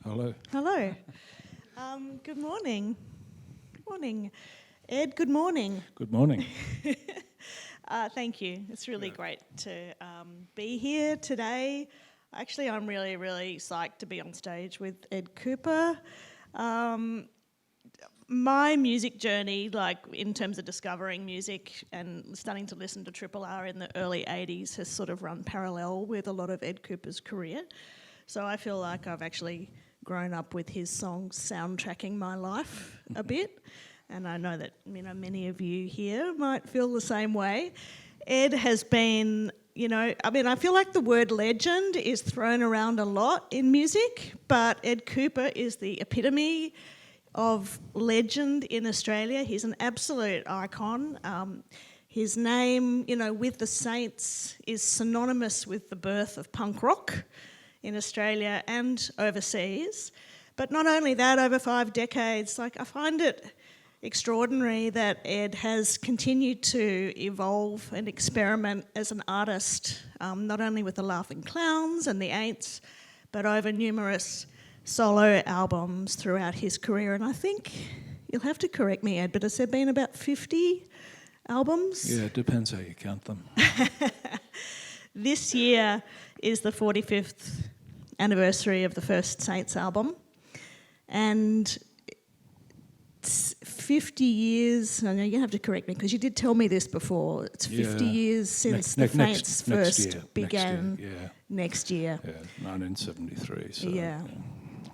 Hello. Hello. Good morning. Good morning. Ed, good morning. Good morning. Thank you. It's really great to be here today. Actually, I'm really, really psyched to be on stage with Ed Kuepper. My music journey, like in terms of discovering music and starting to listen to Triple R in the early 80s, has sort of run parallel with a lot of Ed Kuepper's career. So I feel like I've actually grown up with his songs soundtracking my life a bit. And I know that many of you here might feel the same way. Ed has been, I feel like the word legend is thrown around a lot in music, but Ed Kuepper is the epitome of legend in Australia. He's an absolute icon. His name, with the Saints, is synonymous with the birth of punk rock in Australia and overseas. But not only that, over 5 decades, I find it extraordinary that Ed has continued to evolve and experiment as an artist, not only with the Laughing Clowns and the Aints, but over numerous solo albums throughout his career. And I think, you'll have to correct me, Ed, but has there been about 50 albums? Yeah, it depends how you count them. This year is the 45th anniversary of the first Saints album, and it's 50 years. I know you have to correct me because you did tell me this before. It's 50 years since the Saints first began. Next year. Yeah, 1973. So, yeah.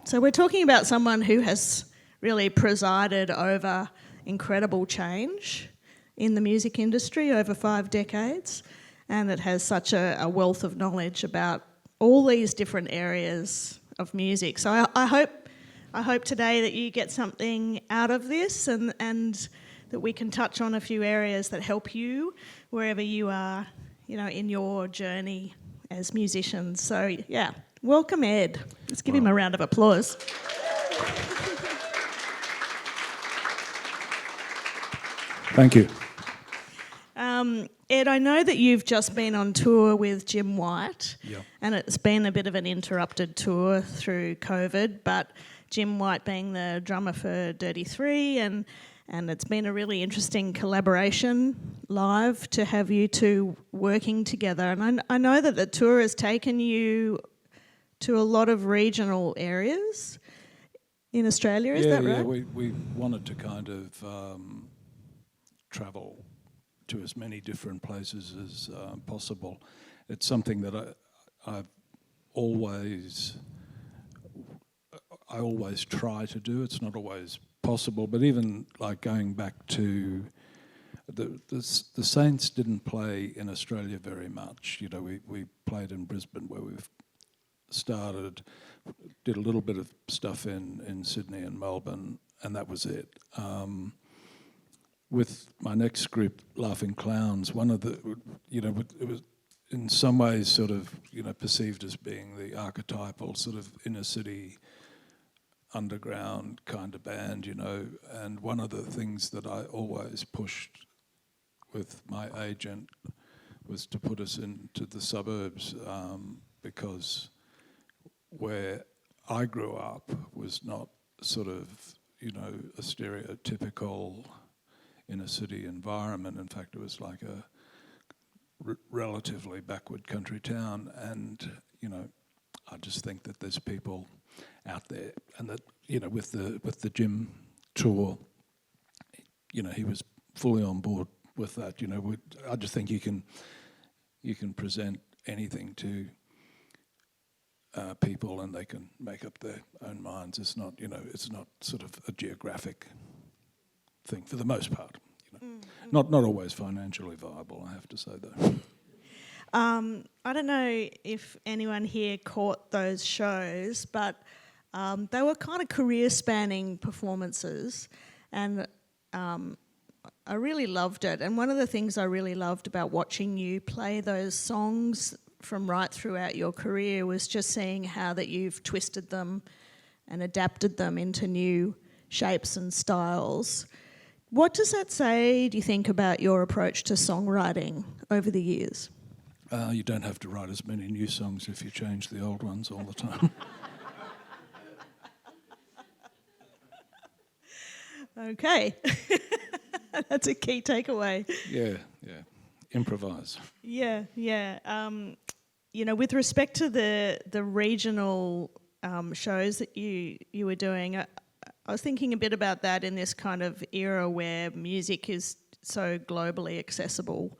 So we're talking about someone who has really presided over incredible change in the music industry over 5 decades, and it has such a wealth of knowledge about all these different areas of music. So I hope today that you get something out of this and that we can touch on a few areas that help you wherever you are, in your journey as musicians. So, yeah, welcome, Ed. Let's give him a round of applause. Thank you. Ed, I know that you've just been on tour with Jim White, and it's been a bit of an interrupted tour through COVID, but Jim White being the drummer for Dirty Three, and it's been a really interesting collaboration live to have you two working together. And I know that the tour has taken you to a lot of regional areas in Australia, is that right? Yeah, we wanted to kind of travel to as many different places as possible. It's something that I always try to do. It's not always possible, but even like going back to the Saints didn't play in Australia very much. We played in Brisbane where we've started, did a little bit of stuff in Sydney and Melbourne, and that was it. With my next group, Laughing Clowns, one of the, it was in some ways sort of, perceived as being the archetypal sort of inner city underground kind of band, and one of the things that I always pushed with my agent was to put us into the suburbs, because where I grew up was not sort of, a stereotypical inner city environment. In fact, it was like a relatively backward country town, and I just think that there's people out there, and that with the Jim tour, he was fully on board with that. I just think you can present anything to people, and they can make up their own minds. It's not sort of a geographic thing for the most part. Not always financially viable, I have to say, though. I don't know if anyone here caught those shows, but they were kind of career-spanning performances, and I really loved it. And one of the things I really loved about watching you play those songs from right throughout your career was just seeing how that you've twisted them and adapted them into new shapes and styles. What does that say, do you think, about your approach to songwriting over the years? You don't have to write as many new songs if you change the old ones all the time. Okay. That's a key takeaway. Yeah. Improvise. Yeah. With respect to the regional shows that you were doing, I was thinking a bit about that in this kind of era where music is so globally accessible.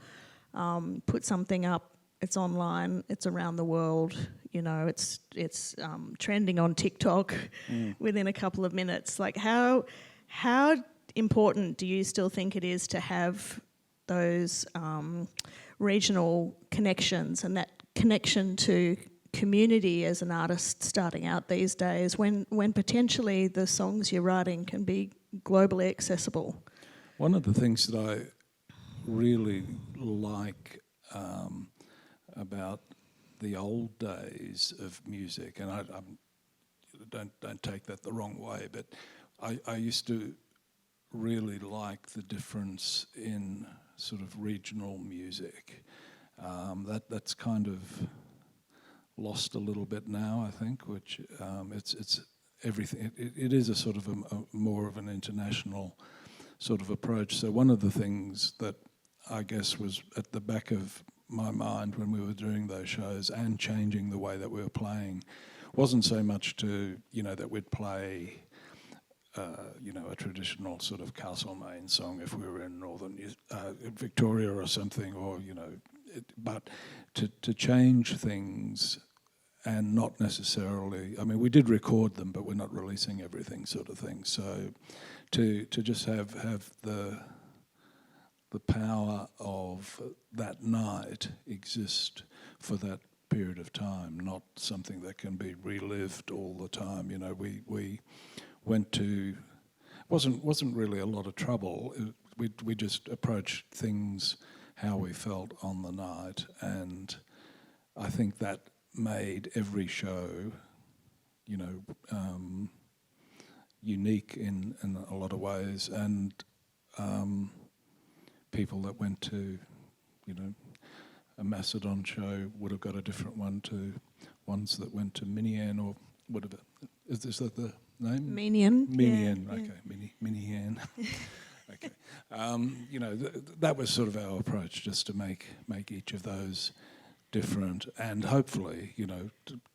Put something up, it's online, it's around the world. It's trending on TikTok within a couple of minutes. Like, how important do you still think it is to have those regional connections and that connection to community as an artist starting out these days, when potentially the songs you're writing can be globally accessible? One of the things that I really like about the old days of music, and I don't take that the wrong way, but I used to really like the difference in sort of regional music. That's kind of lost a little bit now, I think, which it's everything. It is a sort of a more of an international sort of approach. So one of the things that I guess was at the back of my mind when we were doing those shows and changing the way that we were playing wasn't so much to, that we'd play, a traditional sort of Castlemaine song if we were in northern Victoria or something, or, but to change things and not necessarily, we did record them, but we're not releasing everything sort of thing. So to just have the power of that night exist for that period of time, not something that can be relived all the time. We went to, wasn't really a lot of trouble. We just approached things how we felt on the night, and I think that made every show, unique in a lot of ways, and people that went to, a Macedon show would have got a different one to ones that went to Minian or whatever. Is that the name? Minian. Minian, yeah, okay, Minian. Okay, that was sort of our approach, just to make each of those different, and hopefully,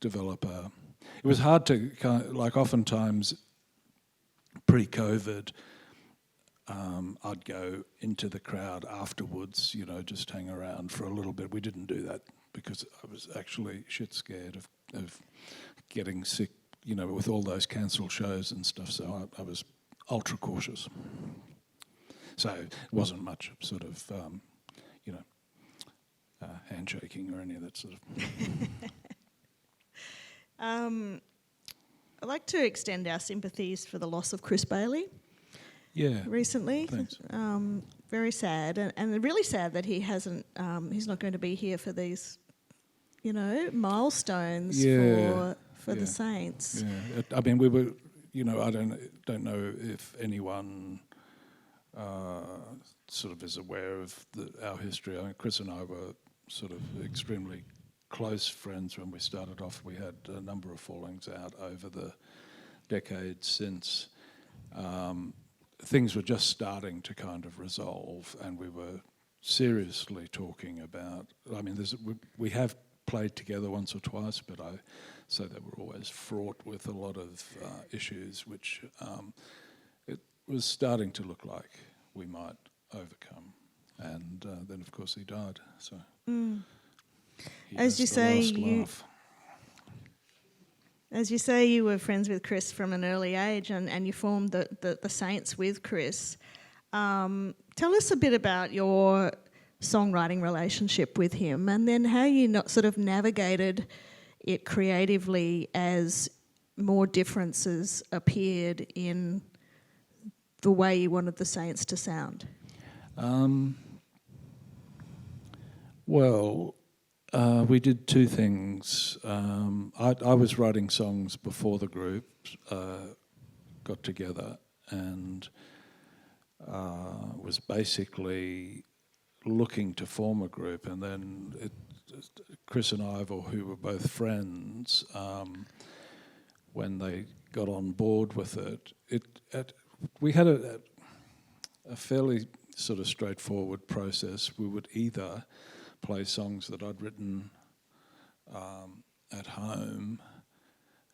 develop a. It was hard to oftentimes pre-COVID. I'd go into the crowd afterwards, just hang around for a little bit. We didn't do that because I was actually shit scared of getting sick, with all those cancelled shows and stuff. So I was ultra cautious. So it wasn't much sort of, handshaking or any of that sort of. I'd like to extend our sympathies for the loss of Chris Bailey. Yeah. Recently. Thanks. Very sad, and really sad that he hasn't. He's not going to be here for these, milestones for the Saints. Yeah. We were, I don't know if anyone sort of is aware of our history. Chris and I were sort of extremely close friends when we started off. We had a number of fallings out over the decades since. Things were just starting to kind of resolve, and we were seriously talking about. We have played together once or twice, but I say that we're always fraught with a lot of issues, which it was starting to look like we might overcome. And then, of course, he died. So, as you say, you were friends with Chris from an early age, and you formed the Saints with Chris. Tell us a bit about your songwriting relationship with him, and then how you sort of navigated it creatively as more differences appeared in the way you wanted the Saints to sound. We did two things. I was writing songs before the group got together, and was basically looking to form a group. And then Chris and Ivor, who were both friends, when they got on board with it, we had a fairly sort of straightforward process. We would either play songs that I'd written at home,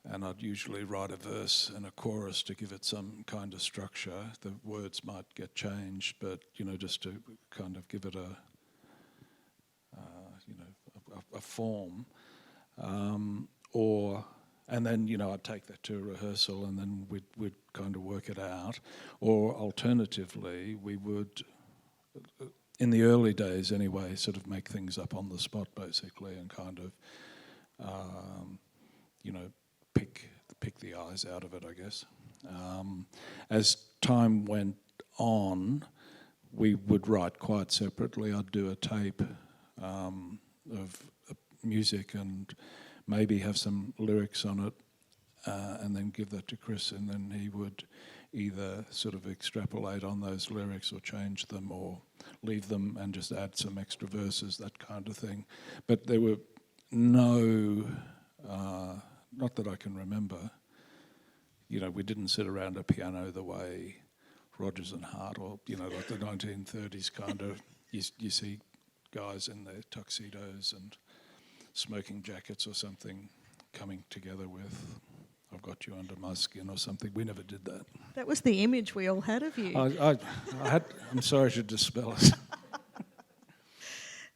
and I'd usually write a verse and a chorus to give it some kind of structure. The words might get changed, but just to kind of give it a form, and then I'd take that to a rehearsal, and then we'd kind of work it out. Or alternatively, we would, in the early days anyway, sort of make things up on the spot basically, and kind of pick the eyes out of it, I guess. As time went on, we would write quite separately. I'd do a tape of music and maybe have some lyrics on it, and then give that to Chris, and then he would either sort of extrapolate on those lyrics or change them or leave them and just add some extra verses, that kind of thing. But there were no, not that I can remember, we didn't sit around a piano the way Rodgers and Hart, or like the 1930s kind of, you see guys in their tuxedos and smoking jackets or something coming together with "I've Got You Under My Skin" or something. We never did that. That was the image we all had of you. I'm sorry to dispel it.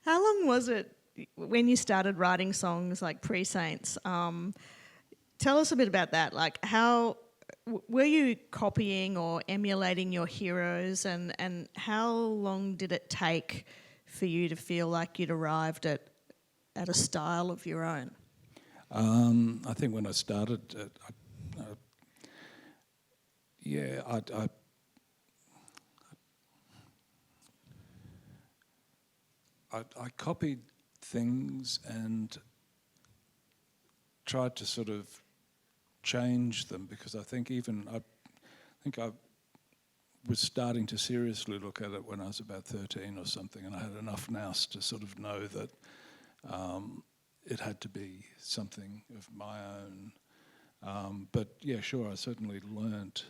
How long was it when you started writing songs like Pre-Saints? Tell us a bit about that. Like, how were you copying or emulating your heroes, and how long did it take for you to feel like you'd arrived at a style of your own? I think when I started, I copied things and tried to sort of change them, because I think I was starting to seriously look at it when I was about 13 or something, and I had enough nous to sort of know that it had to be something of my own. But yeah, sure, I certainly learnt,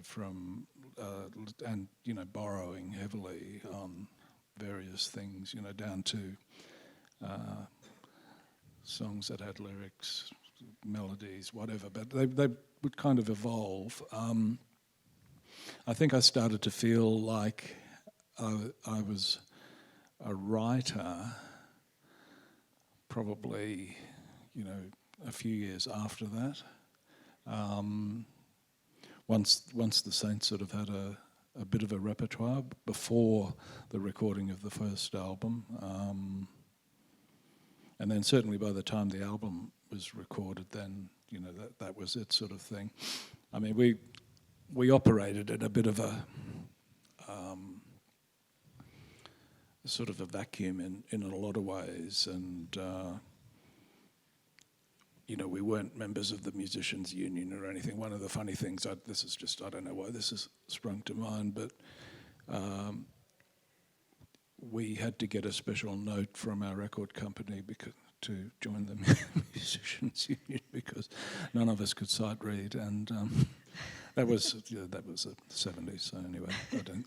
from and borrowing heavily on various things, down to songs that had lyrics, melodies, whatever. But they would kind of evolve. I think I started to feel like I was a writer probably, a few years after that. Once the Saints sort of had a bit of a repertoire before the recording of the first album. And then certainly by the time the album was recorded, then, that was it, sort of thing. I mean, we operated in a bit of a sort of a vacuum in a lot of ways, and we weren't members of the musicians' union or anything. One of the funny things, I don't know why this has sprung to mind, but we had to get a special note from our record company to join the musicians' union, because none of us could sight read, and that was the 70s. So anyway,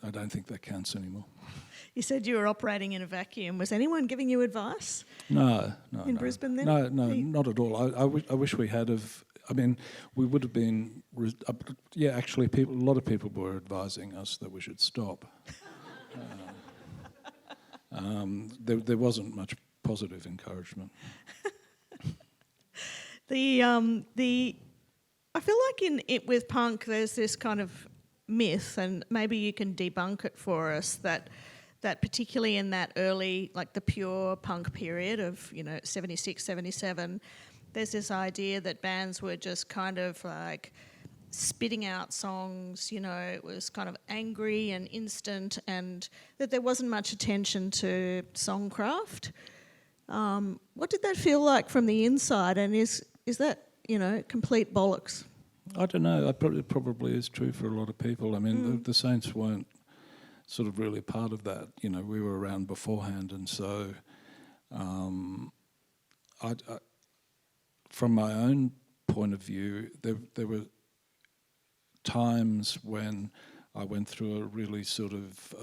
I don't think that counts anymore. You said you were operating in a vacuum. Was anyone giving you advice? No. In Brisbane then? No, not at all. I wish we had have. I mean, we would have been. Actually, a lot of people were advising us that we should stop. There wasn't much positive encouragement. I feel like with punk, there's this kind of myth, and maybe you can debunk it for us, that particularly in that early, like the pure punk period of 76, 77, there's this idea that bands were just kind of like spitting out songs, it was kind of angry and instant, and that there wasn't much attention to songcraft. What did that feel like from the inside, and is that, complete bollocks? I don't know. It probably is true for a lot of people. I mean, the Saints weren't sort of really part of that. We were around beforehand, and so I from my own point of view, there were times when I went through a really sort of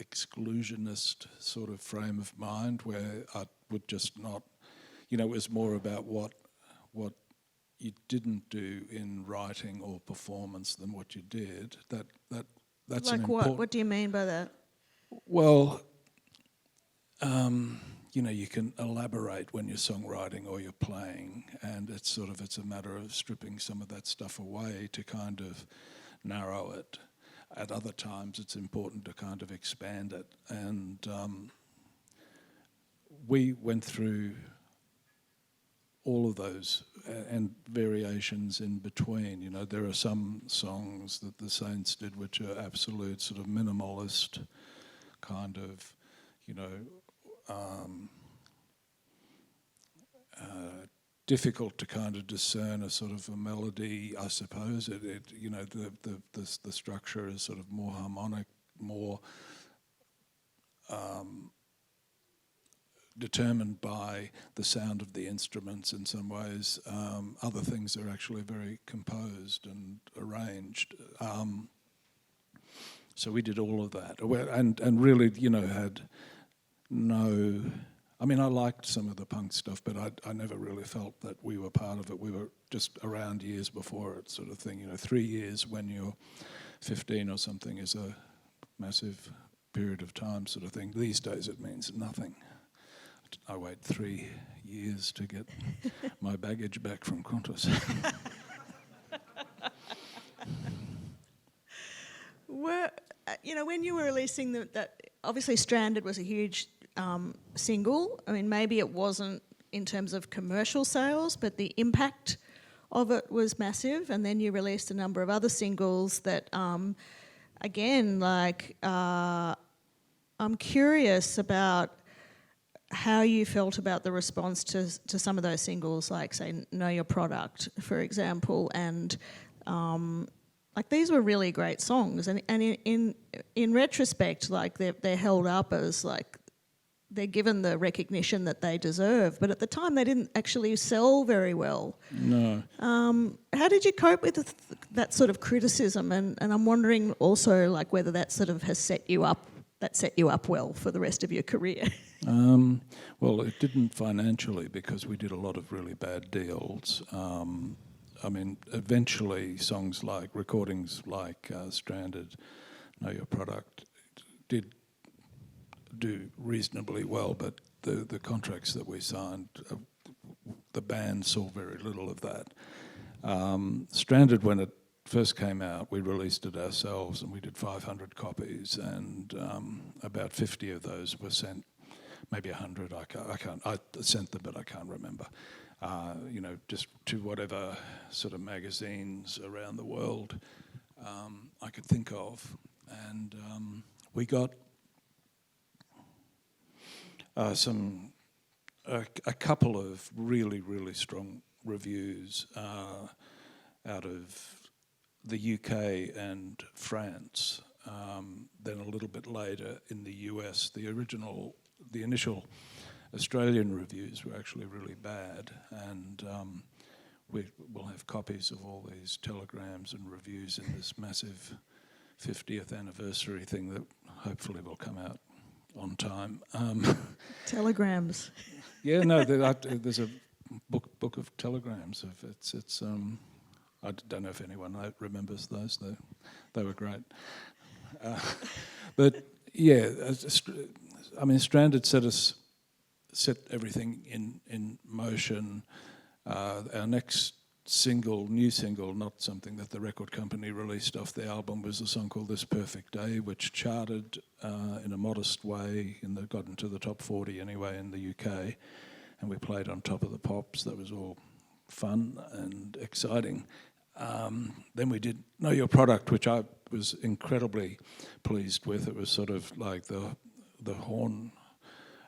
exclusionist sort of frame of mind where I would just not, it was more about what you didn't do in writing or performance than what you did. That's like what? What do you mean by that? Well, you can elaborate when you're songwriting or you're playing, and it's a matter of stripping some of that stuff away to kind of narrow it. At other times, it's important to kind of expand it. And we went through all of those and variations in between. There are some songs that the Saints did which are absolute sort of minimalist kind of, difficult to kind of discern a sort of a melody. I suppose the structure is sort of more harmonic, more determined by the sound of the instruments in some ways. Other things are actually very composed and arranged. So we did all of that, and really, had no. I mean, I liked some of the punk stuff, but I never really felt that we were part of it. We were just around years before it, sort of thing. 3 years when you're 15 or something is a massive period of time, sort of thing. These days it means nothing. I wait 3 years to get my baggage back from Qantas. When you were releasing that, obviously Stranded was a huge single. I mean, maybe it wasn't in terms of commercial sales, but the impact of it was massive. And then you released a number of other singles that, again, I'm curious about how you felt about the response to some of those singles, like, say, Know Your Product, for example, and these were really great songs. And in retrospect, they're held up as they're given the recognition that they deserve, but at the time they didn't actually sell very well. No. How did you cope with that sort of criticism? And I'm wondering also whether that sort of has set you up well for the rest of your career. Well, it didn't financially because we did a lot of really bad deals. Eventually recordings like Stranded, Know Your Product, did do reasonably well, but the contracts that we signed, the band saw very little of that. Stranded, when it first came out, we released it ourselves and we did 500 copies, and about 50 of those were sent, maybe 100, I sent them, but I can't remember. Just to whatever sort of magazines around the world I could think of. And we got a couple of really, really strong reviews out of the UK and France. Then a little bit later in the US, the initial Australian reviews were actually really bad, and we'll have copies of all these telegrams and reviews in this massive 50th anniversary thing that hopefully will come out on time. Telegrams. Yeah, no, there's a book of telegrams. It's I don't know if anyone remembers those. They were great. But yeah, Stranded set everything in motion. Our next new single, not something that the record company released off the album, was a song called This Perfect Day, which charted in a modest way, got into the top 40 anyway in the UK, and we played on Top of the Pops. That was all fun and exciting. Then we did Know Your Product, which I was incredibly pleased with. It was sort of like the horn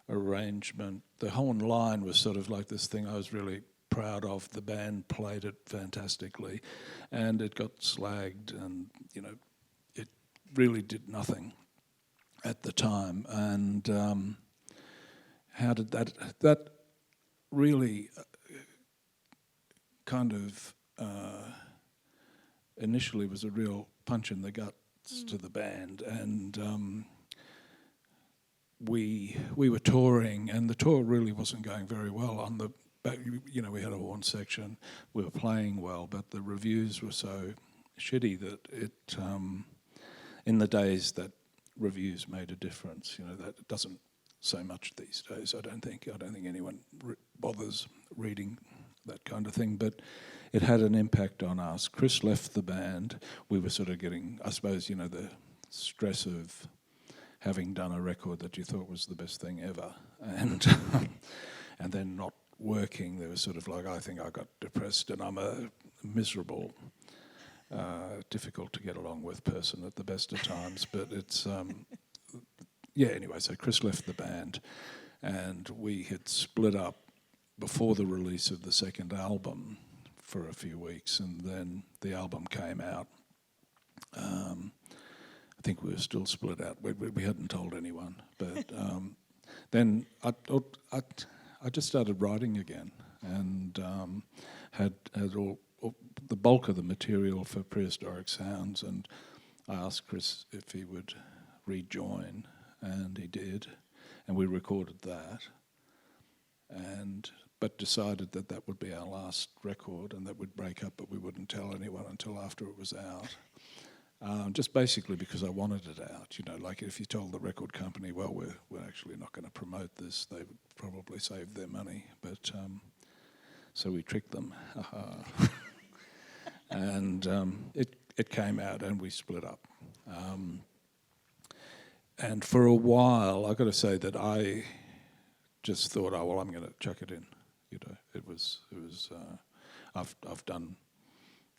arrangement. The horn line was sort of like this thing I was really proud of. The band played it fantastically, and it got slagged, and it really did nothing at the time. And how did that really kind of initially was a real punch in the guts to the band, and we were touring, and the tour really wasn't going very well. On the back, you know, we had a horn section, we were playing well, but the reviews were so shitty that it, in the days that reviews made a difference, you know, that doesn't so much these days. I don't think anyone bothers reading that kind of thing, but it had an impact on us. Chris left the band. We were sort of getting, I suppose, you know, the stress of having done a record that you thought was the best thing ever, and and then not working. There was sort of like, I think I got depressed, and I'm a miserable, difficult to get along with person at the best of times, but it's, yeah, anyway, so Chris left the band, and we had split up before the release of the second album for a few weeks, and then the album came out. I think we were still split out. We hadn't told anyone, but then I just started writing again, and had all the bulk of the material for Prehistoric Sounds, and I asked Chris if he would rejoin, and he did, and we recorded that, but decided that would be our last record, and that we'd break up, but we wouldn't tell anyone until after it was out. Just basically because I wanted it out, you know, like if you told the record company, well, we're actually not going to promote this, they would probably save their money, but so we tricked them. And it came out, and we split up. And for a while, I've got to say that I just thought, oh, well, I'm going to chuck it in. You know, it was. I've done,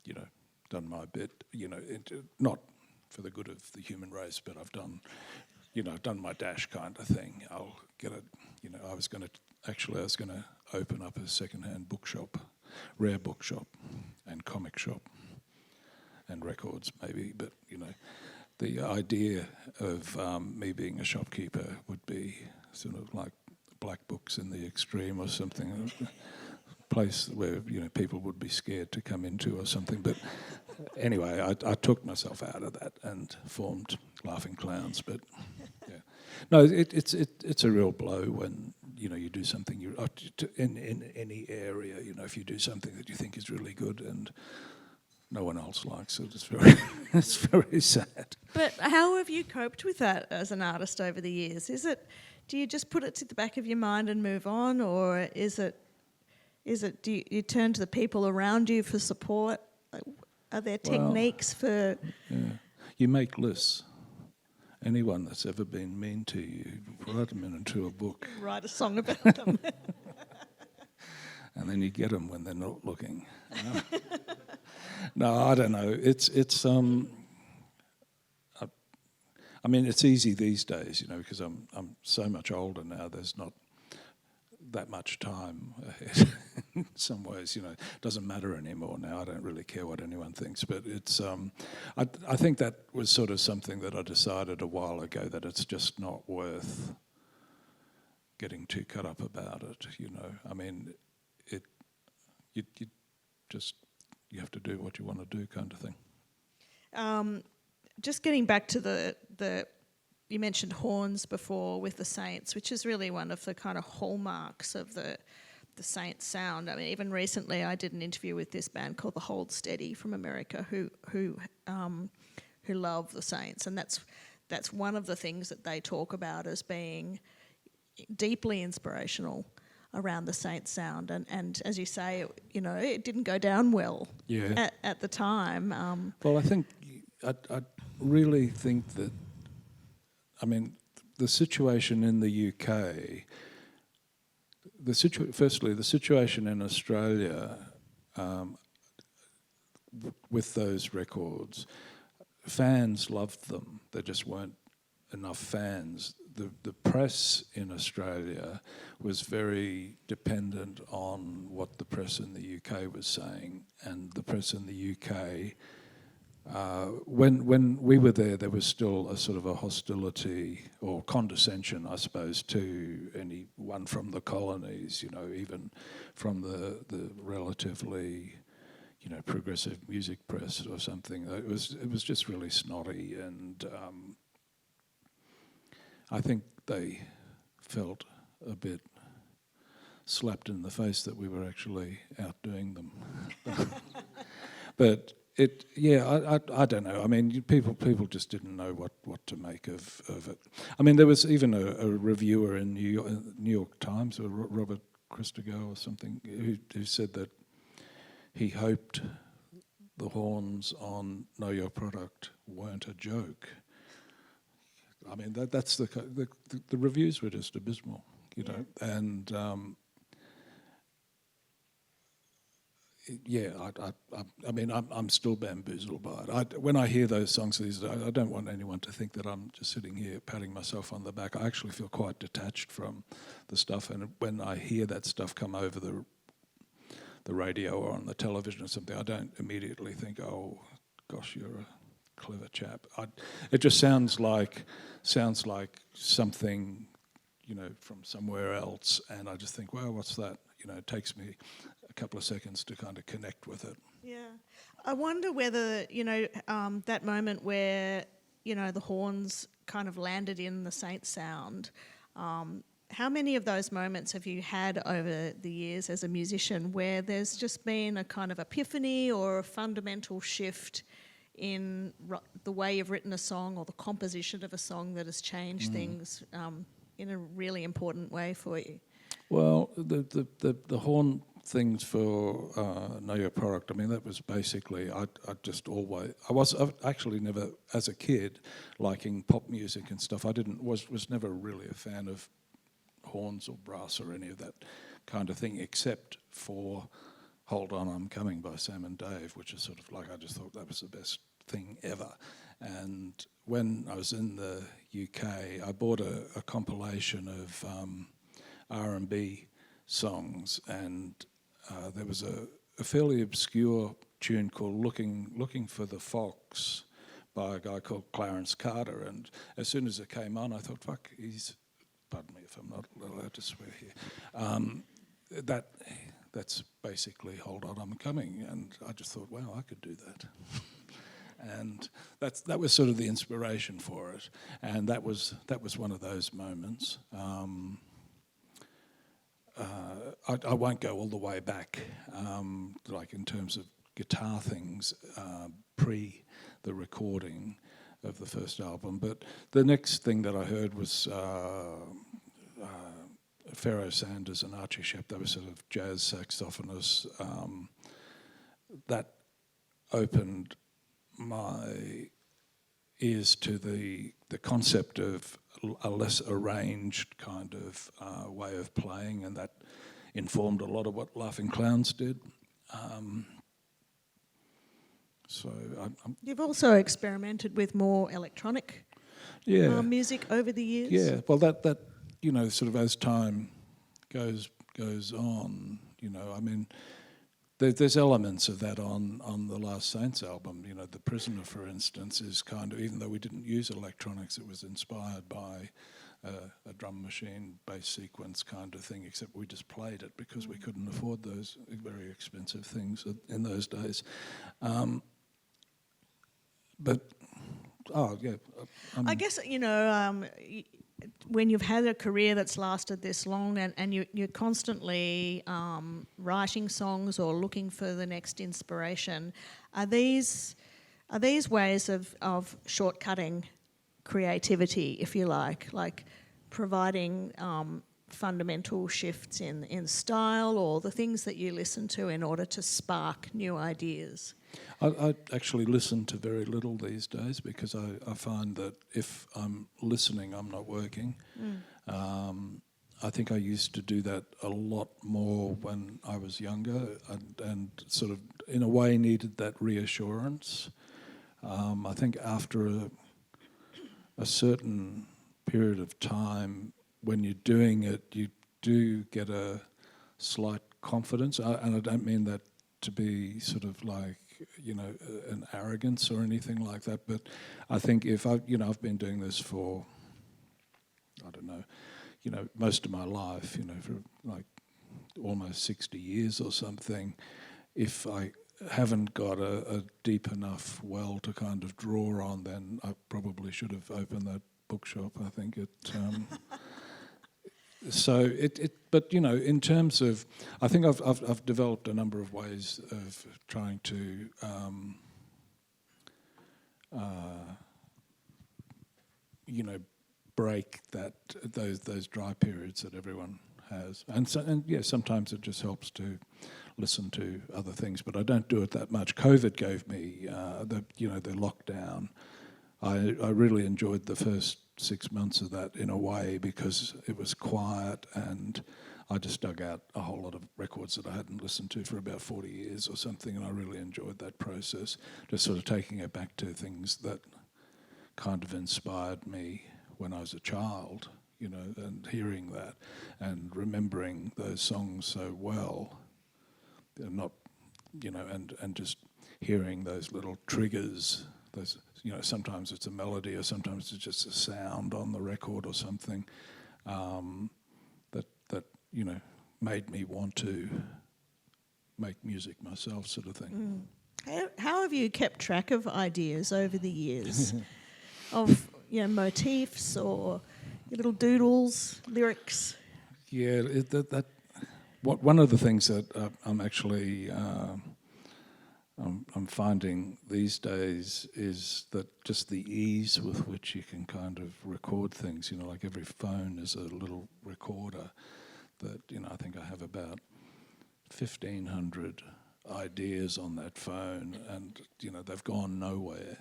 you know, done my bit. You know, not for the good of the human race, but I've done, you know, done my dash kind of thing. I'll get it. You know, I was going to open up a second-hand bookshop, rare bookshop, and comic shop, and records maybe. But you know, the idea of me being a shopkeeper would be sort of like Black Books in the Extreme or something, a place where, you know, people would be scared to come into or something. But anyway, I took myself out of that and formed Laughing Clowns. But yeah, no, it's a real blow when, you know, you do something in any area. You know, if you do something that you think is really good and no one else likes it, it's very sad. But how have you coped with that as an artist over the years? Do you just put it to the back of your mind and move on, or do you turn to the people around you for support? Are there techniques for? Yeah, you make lists. Anyone that's ever been mean to you, write them into a book. Write a song about them. And then you get them when they're not looking. No, I don't know. I mean, it's easy these days, you know, because I'm so much older now. There's not that much time ahead. In some ways, you know, it doesn't matter anymore now. I don't really care what anyone thinks. But it's, I think that was sort of something that I decided a while ago, that it's just not worth getting too cut up about it. You know, I mean, you have to do what you want to do, kind of thing. Just getting back to the you mentioned horns before with the Saints, which is really one of the kind of hallmarks of the Saints sound. I mean, even recently I did an interview with this band called the Hold Steady from America, who love the Saints, and that's one of the things that they talk about as being deeply inspirational around the Saints sound. And as you say, you know, it didn't go down well at the time. Well, I really think that, I mean, the situation in the UK, firstly, the situation in Australia with those records, fans loved them. There just weren't enough fans. The press in Australia was very dependent on what the press in the UK was saying, and the press in the UK, when we were there was still a sort of a hostility or condescension, I suppose, to anyone from the colonies, you know, even from the relatively, Progressive Music Press or something. It was just really snotty, and I think they felt a bit slapped in the face that we were actually outdoing them. But I don't know. I mean, people just didn't know what to make of it. I mean, there was even a reviewer in New York Times, or Robert Christgau or something, who said that he hoped the horns on Know Your Product weren't a joke. I mean, that's the reviews were just abysmal, and I mean, I'm still bamboozled by it. When I hear those songs these days, I don't want anyone to think that I'm just sitting here patting myself on the back. I actually feel quite detached from the stuff, and when I hear that stuff come over the radio or on the television or something, I don't immediately think, oh, gosh, you're a clever chap. It just sounds like something, from somewhere else, and I just think, well, what's that? It takes me a couple of seconds to kind of connect with it. Yeah. I wonder whether, that moment where, the horns kind of landed in the Saint sound, how many of those moments have you had over the years as a musician where there's just been a kind of epiphany or a fundamental shift in the way you've written a song or the composition of a song that has changed things in a really important way for you? Well, the horn things for Know Your Product, I mean, that was basically, I've actually never, as a kid, liking pop music and stuff, was never really a fan of horns or brass or any of that kind of thing, except for Hold On, I'm Coming by Sam and Dave, which is sort of like, I just thought that was the best thing ever. And when I was in the UK, I bought a compilation of R&B songs, and there was a fairly obscure tune called Looking for the Fox by a guy called Clarence Carter, and as soon as it came on, I thought, fuck, pardon me if I'm not allowed to swear here, that's basically Hold On, I'm Coming, and I just thought, wow, I could do that. And that was sort of the inspiration for it, and that was one of those moments. I won't go all the way back, like in terms of guitar things, pre the recording of the first album. But the next thing that I heard was Pharoah Sanders and Archie Shepp. They were sort of jazz saxophonists. That opened my ears to the concept of a less arranged kind of way of playing, and that informed a lot of what Laughing Clowns did. You've also experimented with more electronic music over the years. Yeah, well, that sort of as time goes on, I mean, there's elements of that on the Last Saints album. The Prisoner, for instance, is kind of, even though we didn't use electronics, it was inspired by a drum machine bass sequence kind of thing, except we just played it because we couldn't afford those very expensive things in those days. I guess, when you've had a career that's lasted this long and you're constantly writing songs or looking for the next inspiration, are these ways of shortcutting creativity, if you like providing fundamental shifts in style or the things that you listen to in order to spark new ideas? I actually listen to very little these days because I find that if I'm listening, I'm not working. I think I used to do that a lot more when I was younger and sort of, in a way, needed that reassurance. I think after a certain period of time, when you're doing it, you do get a slight confidence, and I don't mean that to be sort of like, an arrogance or anything like that, but I think if I've been doing this for, I don't know, most of my life, for like almost 60 years or something, if I haven't got a deep enough well to kind of draw on, then I probably should have opened that bookshop. I think it. But in terms of, I think I've developed a number of ways of trying to break those dry periods that everyone has, and sometimes it just helps to listen to other things, but I don't do it that much. COVID gave me the lockdown. I really enjoyed the first 6 months of that in a way because it was quiet and I just dug out a whole lot of records that I hadn't listened to for about 40 years or something, and I really enjoyed that process, just sort of taking it back to things that kind of inspired me when I was a child, and hearing that and remembering those songs so well, not, and just hearing those little triggers, those, sometimes it's a melody or sometimes it's just a sound on the record or something that made me want to make music myself, sort of thing. How have you kept track of ideas over the years of motifs or little doodles, lyrics? Yeah, one of the things that I'm actually I'm finding these days is that just the ease with which you can kind of record things, like every phone is a little recorder that, I think I have about 1,500 ideas on that phone, and, they've gone nowhere.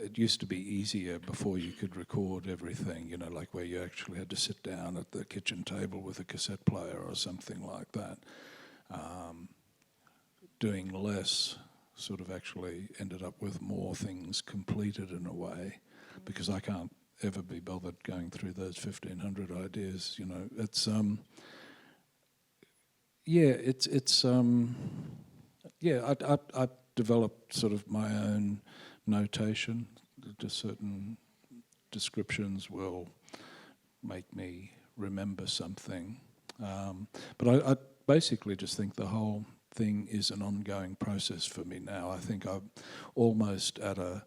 It used to be easier before you could record everything, like where you actually had to sit down at the kitchen table with a cassette player or something like that. Doing less sort of actually ended up with more things completed in a way, because I can't ever be bothered going through those 1,500 ideas. It's I developed sort of my own notation. Just certain descriptions will make me remember something, but I basically just think the whole thing is an ongoing process for me now. I think I'm almost at a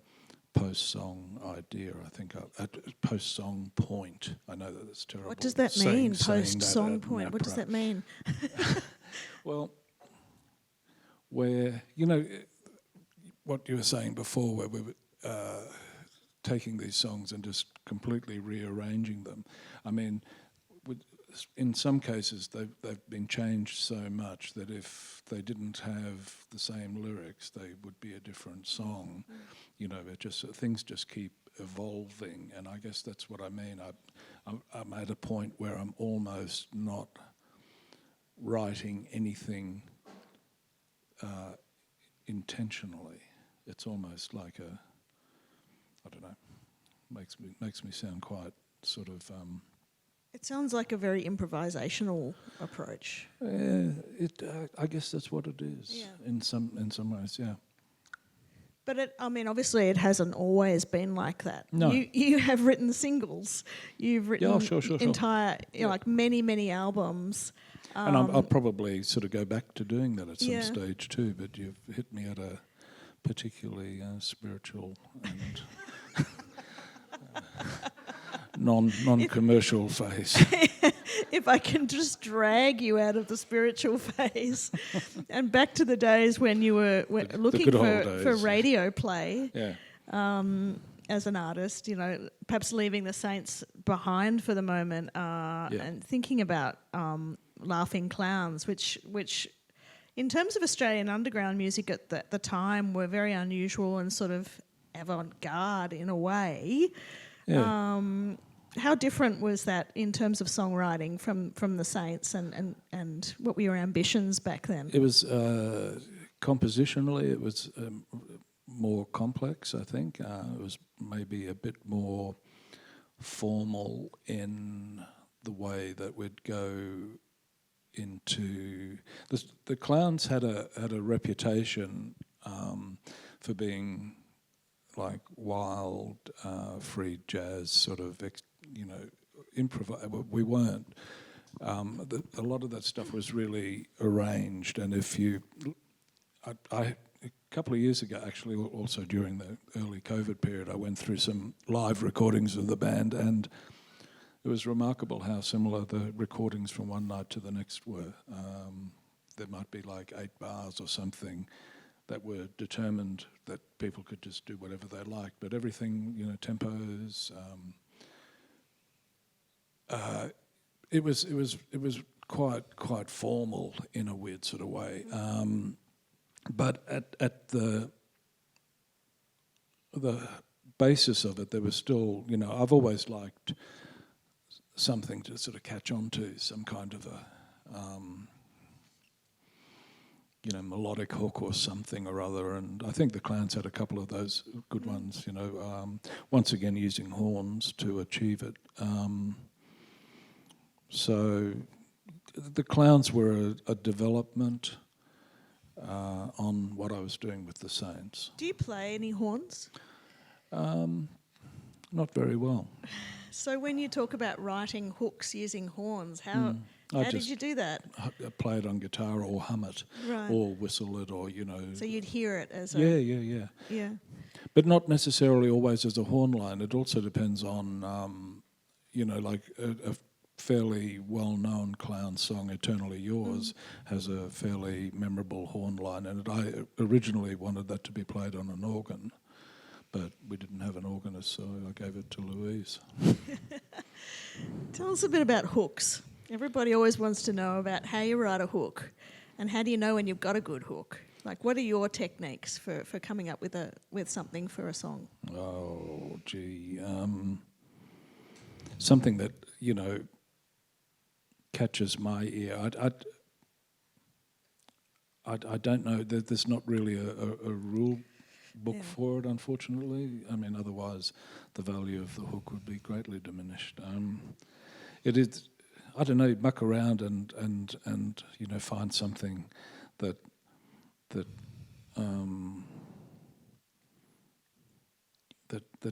post-song idea. I think at a post-song point. I know that it's terrible. What does that mean, post-song point? What does that mean? Well, where, what you were saying before, where we were taking these songs and just completely rearranging them. I mean, in some cases, they've been changed so much that if they didn't have the same lyrics, they would be a different song. It just things just keep evolving, and I guess that's what I mean. I'm at a point where I'm almost not writing anything intentionally. It's almost like I don't know, makes me sound quite sort of. It sounds like a very improvisational approach. I guess that's what it is. Yeah. In some ways, yeah. But obviously, it hasn't always been like that. No. You have written singles. You've written sure. entire, like many albums. And I'll probably sort of go back to doing that at some stage too. But you've hit me at a particularly spiritual and non-commercial phase. If I can just drag you out of the spiritual phase and back to the days when you were looking for radio play as an artist, perhaps leaving the Saints behind for the moment and thinking about Laughing Clowns, which in terms of Australian underground music at the time were very unusual and sort of avant-garde in a way. Yeah. How different was that in terms of songwriting from the Saints, and what were your ambitions back then? It was compositionally, it was more complex, I think. It was maybe a bit more formal in the way that we'd go into the Clowns had a reputation for being like wild, free jazz sort of, improvise. We weren't. A lot of that stuff was really arranged, and if you, a couple of years ago, actually, also during the early COVID period, I went through some live recordings of the band, and it was remarkable how similar the recordings from one night to the next were. There might be like 8 bars or something that were determined that people could just do whatever they liked, but everything, tempos. It was quite formal in a weird sort of way. But at the basis of it, there was still, I've always liked something to sort of catch on to, some kind of a, melodic hook or something or other. And I think the Clowns had a couple of those good ones, once again using horns to achieve it. So the Clowns were a development on what I was doing with the Saints. Do you play any horns? Not very well. So when you talk about writing hooks using horns, how did you do that? Play it on guitar or hum it, Right. or whistle it, or So you'd hear it as Yeah. But not necessarily always as a horn line. It also depends on, like a fairly well-known Clown song, Eternally Yours, has a fairly memorable horn line in it. I originally wanted that to be played on an organ, but we didn't have an organist, so I gave it to Louise. Tell us a bit about hooks. Everybody always wants to know about how you write a hook and how do you know when you've got a good hook? Like, what are your techniques for coming up with something for a song? Oh, gee. Something that, catches my ear. I don't know. There's not really a rule book for it, unfortunately. I mean, otherwise the value of the hook would be greatly diminished. It is, I don't know, muck around and find something that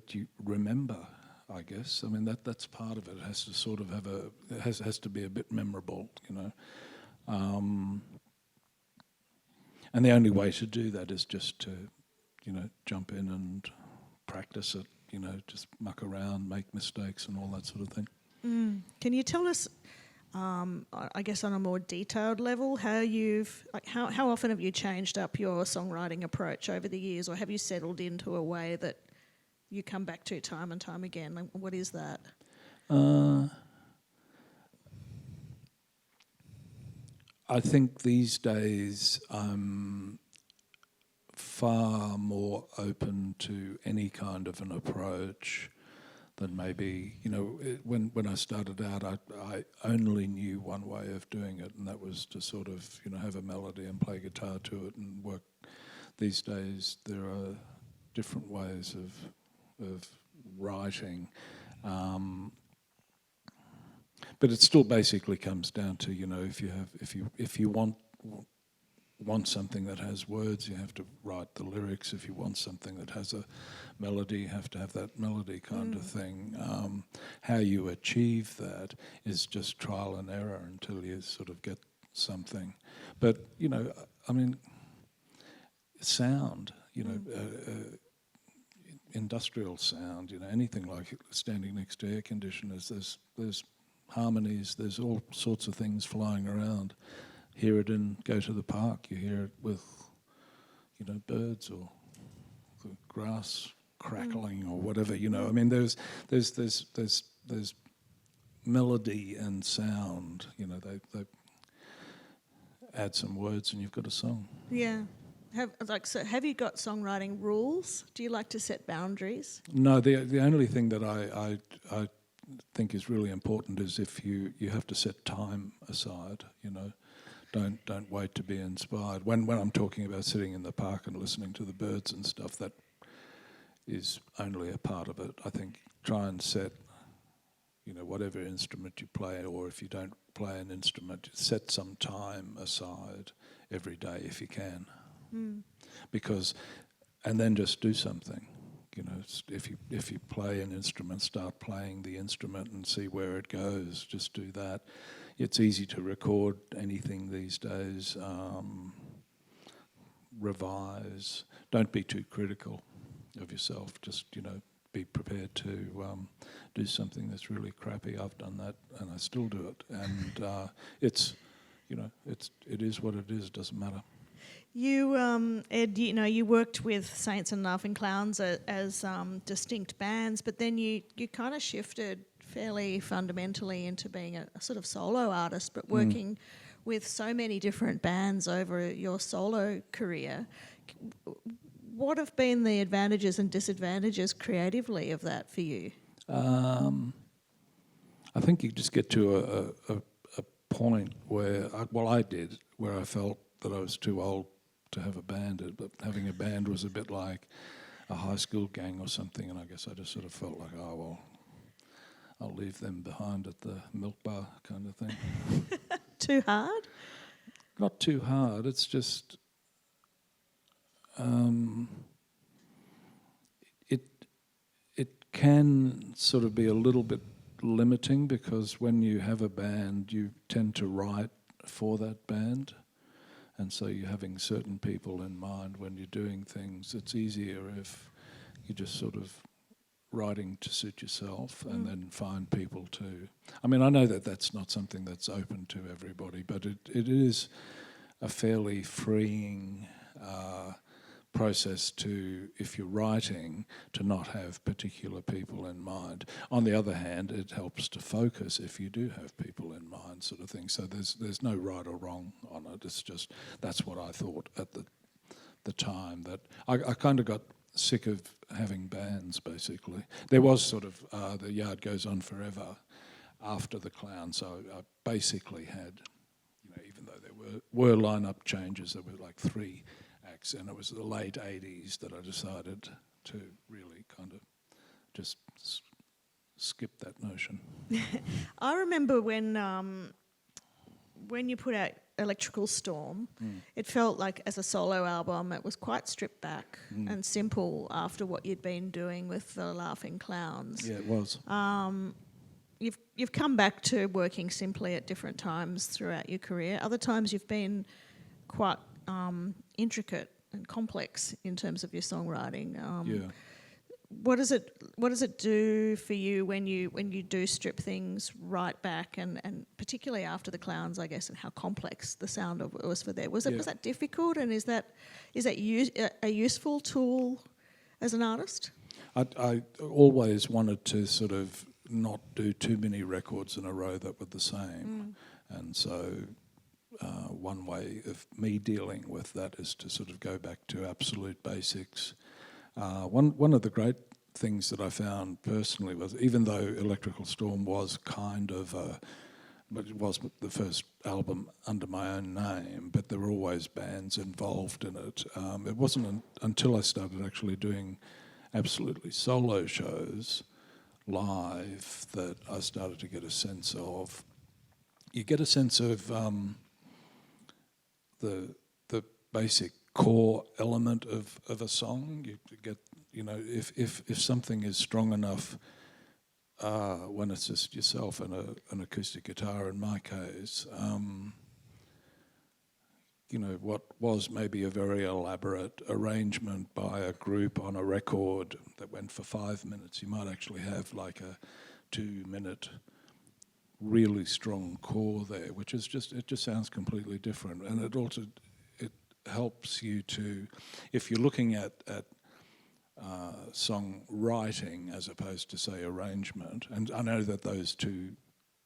you remember, I guess. I mean, that's part of it. It has to sort of have has to be a bit memorable, and the only way to do that is just to, jump in and practice it, just muck around, make mistakes and all that sort of thing. Can you tell us, I guess on a more detailed level, how often have you changed up your songwriting approach over the years, or have you settled into a way that you come back to time and time again? Like, what is that? I think these days I'm far more open to any kind of an approach than maybe, when I started out, I only knew one way of doing it, and that was to sort of, have a melody and play guitar to it and work. These days there are different ways of writing, but it still basically comes down to, if you want something that has words, you have to write the lyrics. If you want something that has a melody, you have to have that melody kind of thing. How you achieve that is just trial and error until you sort of get something. But sound, industrial sound, anything like standing next to air conditioners, there's harmonies, there's all sorts of things flying around. Hear it go to the park, you hear it with, birds or the grass crackling or whatever, I mean, there's melody and sound, they add some words and you've got a song. Yeah. Have you got songwriting rules? Do you like to set boundaries? No, the only thing that I think is really important is if you have to set time aside, Don't wait to be inspired. When I'm talking about sitting in the park and listening to the birds and stuff, that is only a part of it. I think try and set, whatever instrument you play, or if you don't play an instrument, set some time aside every day if you can. And then just do something. If you play an instrument, start playing the instrument and see where it goes. Just do that. It's easy to record anything these days. revise. Don't be too critical of yourself. Just, be prepared to do something that's really crappy. I've done that, and I still do it. And it is what it is. It doesn't matter. You, Ed, you worked with Saints and Laughing Clowns as distinct bands, but then you kind of shifted fairly fundamentally into being a sort of solo artist, but working with so many different bands over your solo career. What have been the advantages and disadvantages creatively of that for you? I think you just get to a point where, I did, where I felt that I was too old to have a band, but having a band was a bit like a high school gang or something, and I guess I just sort of felt like, I'll leave them behind at the milk bar kind of thing. Too hard? Not too hard, it's just... It can sort of be a little bit limiting, because when you have a band, you tend to write for that band, and so you're having certain people in mind when you're doing things. It's easier if you're just sort of writing to suit yourself and then find people to... I mean, I know that that's not something that's open to everybody, but it is a fairly freeing process to, if you're writing, to not have particular people in mind. On the other hand, it helps to focus if you do have people in mind, sort of thing. So there's no right or wrong on it. It's just, that's what I thought at the time, that I kind of got sick of having bands, basically. There was sort of The Yard Goes On Forever after The Clown, so I basically had, even though there were line-up changes, there were like 3 acts, and it was the late 80s that I decided to really kind of just skip that notion. I remember when you put out Electrical Storm, it felt like as a solo album it was quite stripped back and simple after what you'd been doing with the Laughing Clowns. Yeah, it was. You've come back to working simply at different times throughout your career. Other times you've been quite intricate and complex in terms of your songwriting. Yeah. What does it do for you when you do strip things right back, and particularly after the Clowns, I guess, and how complex the sound of it was for there? Was that difficult, and is that a useful tool as an artist? I always wanted to sort of not do too many records in a row that were the same, and so one way of me dealing with that is to sort of go back to absolute basics. One of the great things that I found personally was, even though Electrical Storm was kind of but it was the first album under my own name, but there were always bands involved in it. It wasn't until I started actually doing absolutely solo shows live that I started to get a sense of... You get a sense of the basic core element of a song. You get, if something is strong enough when it's just yourself and an acoustic guitar, in my case, what was maybe a very elaborate arrangement by a group on a record that went for 5 minutes, you might actually have like a 2-minute really strong core there, which is just sounds completely different, and it helps you to, if you're looking at songwriting as opposed to, say, arrangement, and I know that those two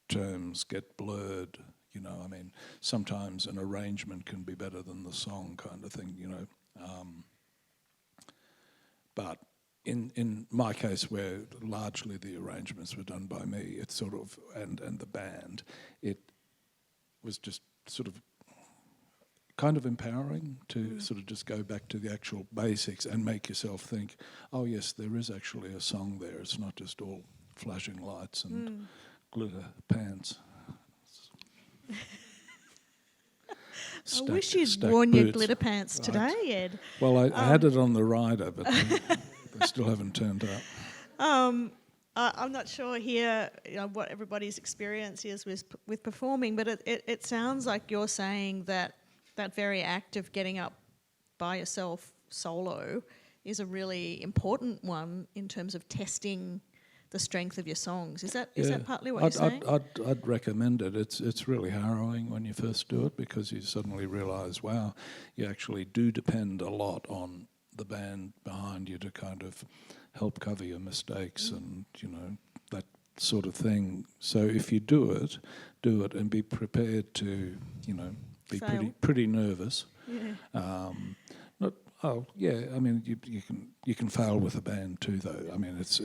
terms get blurred, I mean, sometimes an arrangement can be better than the song kind of thing, but in my case, where largely the arrangements were done by me, it's sort of, and the band, it was just sort of kind of empowering to sort of just go back to the actual basics and make yourself think, oh yes, there is actually a song there. It's not just all flashing lights and glitter pants. I wish you'd worn your glitter pants today, Ed. Well, I had it on the rider, but they still haven't turned up. I'm not sure here what everybody's experience is with performing, but it sounds like you're saying that very act of getting up by yourself, solo, is a really important one in terms of testing the strength of your songs. Is that partly what you're saying? I'd recommend it. It's really harrowing when you first do it, because you suddenly realise, wow, you actually do depend a lot on the band behind you to kind of help cover your mistakes and, that sort of thing. So if you do it and be prepared to, be Fail. pretty nervous. Yeah. You can fail with a band too, though. I mean, it's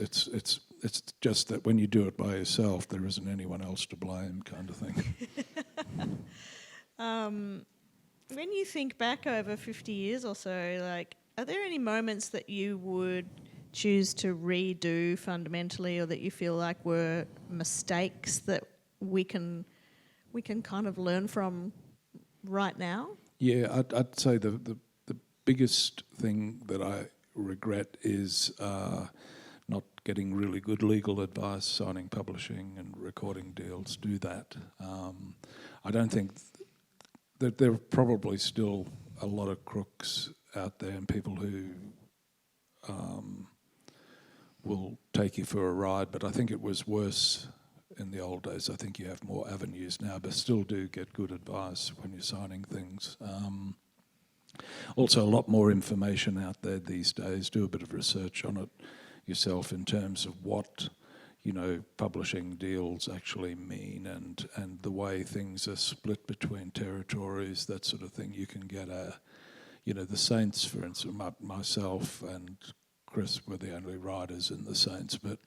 just that when you do it by yourself, there isn't anyone else to blame, kind of thing. When you think back over 50 years or so, like, are there any moments that you would choose to redo fundamentally, or that you feel like were mistakes that we can kind of learn from right now? Yeah, I'd say the biggest thing that I regret is not getting really good legal advice, signing publishing and recording deals. Do that. I don't think that there are probably still a lot of crooks out there and people who will take you for a ride, but I think it was worse in the old days. I think you have more avenues now, but still do get good advice when you're signing things. Also, a lot more information out there these days. Do a bit of research on it yourself in terms of what, publishing deals actually mean, and the way things are split between territories, that sort of thing. You can get the Saints, for instance, myself and Chris were the only writers in the Saints, but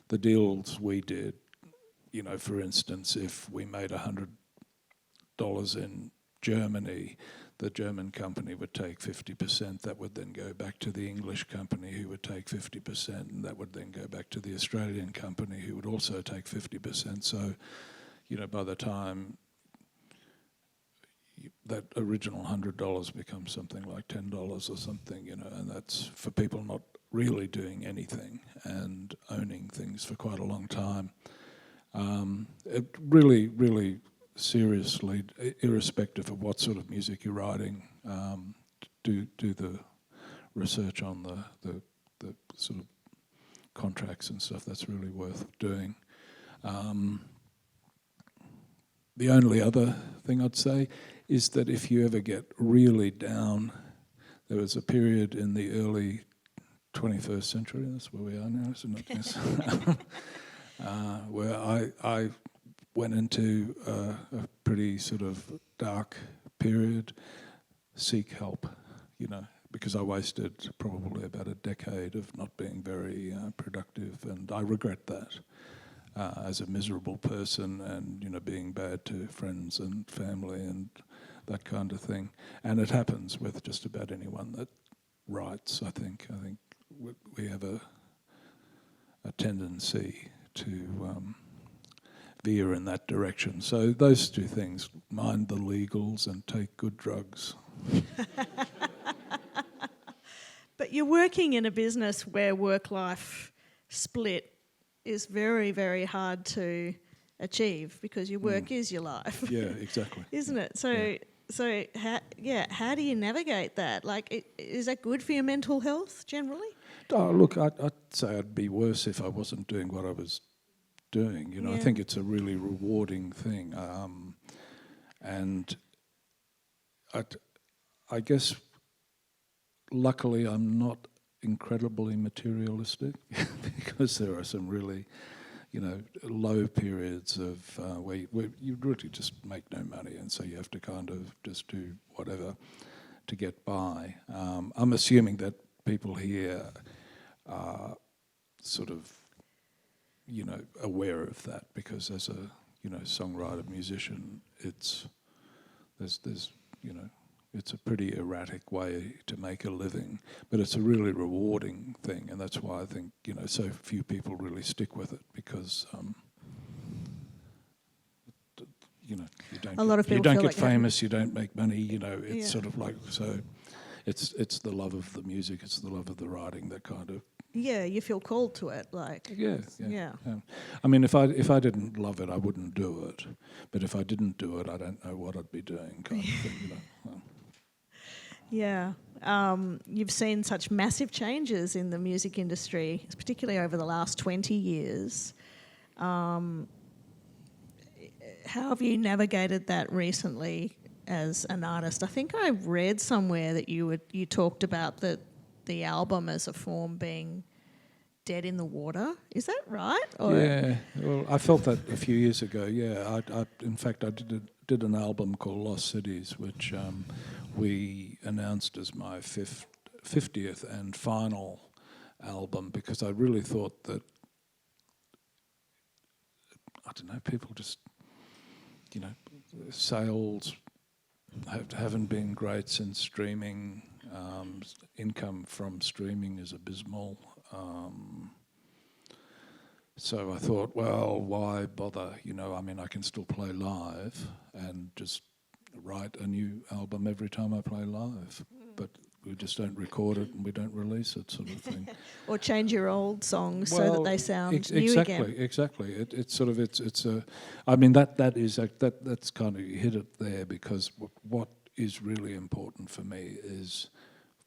the deals we did, for instance, if we made $100 in Germany, the German company would take 50%. That would then go back to the English company, who would take 50%, and that would then go back to the Australian company, who would also take 50%. So, by the time that original $100 becomes something like $10 or something, and that's for people not really doing anything and owning things for quite a long time. It really, really seriously, irrespective of what sort of music you're writing, do the research on the sort of contracts and stuff. That's really worth doing. The only other thing I'd say is that if you ever get really down, there was a period in the early 21st century, that's where we are now, isn't it? Yes. Where I went into a pretty sort of dark period. Seek help, because I wasted probably about a decade of not being very productive, and I regret that as a miserable person, and being bad to friends and family and that kind of thing. And it happens with just about anyone that writes. I think we have a tendency to veer in that direction. So those two things: mind the legals and take good drugs. But you're working in a business where work-life split is very, very hard to achieve, because your work is your life. Yeah, exactly. Isn't it? So how do you navigate that? Like, is that good for your mental health generally? Oh, look, I'd say I'd be worse if I wasn't doing what I was doing. I think it's a really rewarding thing, and I guess luckily I'm not incredibly materialistic because there are some really, low periods of where you really just make no money, and so you have to kind of just do whatever to get by. I'm assuming that people here are sort of, aware of that, because as a, songwriter, musician, there's it's a pretty erratic way to make a living, but it's a really rewarding thing, and that's why I think, so few people really stick with it, because a lot of people you don't feel get like famous, you don't make money, it's sort of like, so it's the love of the music, it's the love of the writing that kind of. Yeah, you feel called to it, like. Yeah. I mean, if I didn't love it, I wouldn't do it. But if I didn't do it, I don't know what I'd be doing, kind of thing, Yeah. You've seen such massive changes in the music industry, particularly over the last 20 years. How have you navigated that recently as an artist? I think I read somewhere that you talked about the album as a form being dead in the water. Is that right? Or Yeah, well, I felt that a few years ago. Yeah, in fact, I did an album called Lost Cities, which we announced as my 50th and final album, because I really thought that, I don't know, people just, you know, sales haven't been great since streaming. Income from streaming is abysmal. So I thought, well, why bother? You know, I mean, I can still play live and just write a new album every time I play live, but we just don't record it and we don't release it, sort of thing. or change your old songs so that they sound new again. Exactly. It's sort of it's a. I mean that's kind of, you hit it there, because what is really important for me is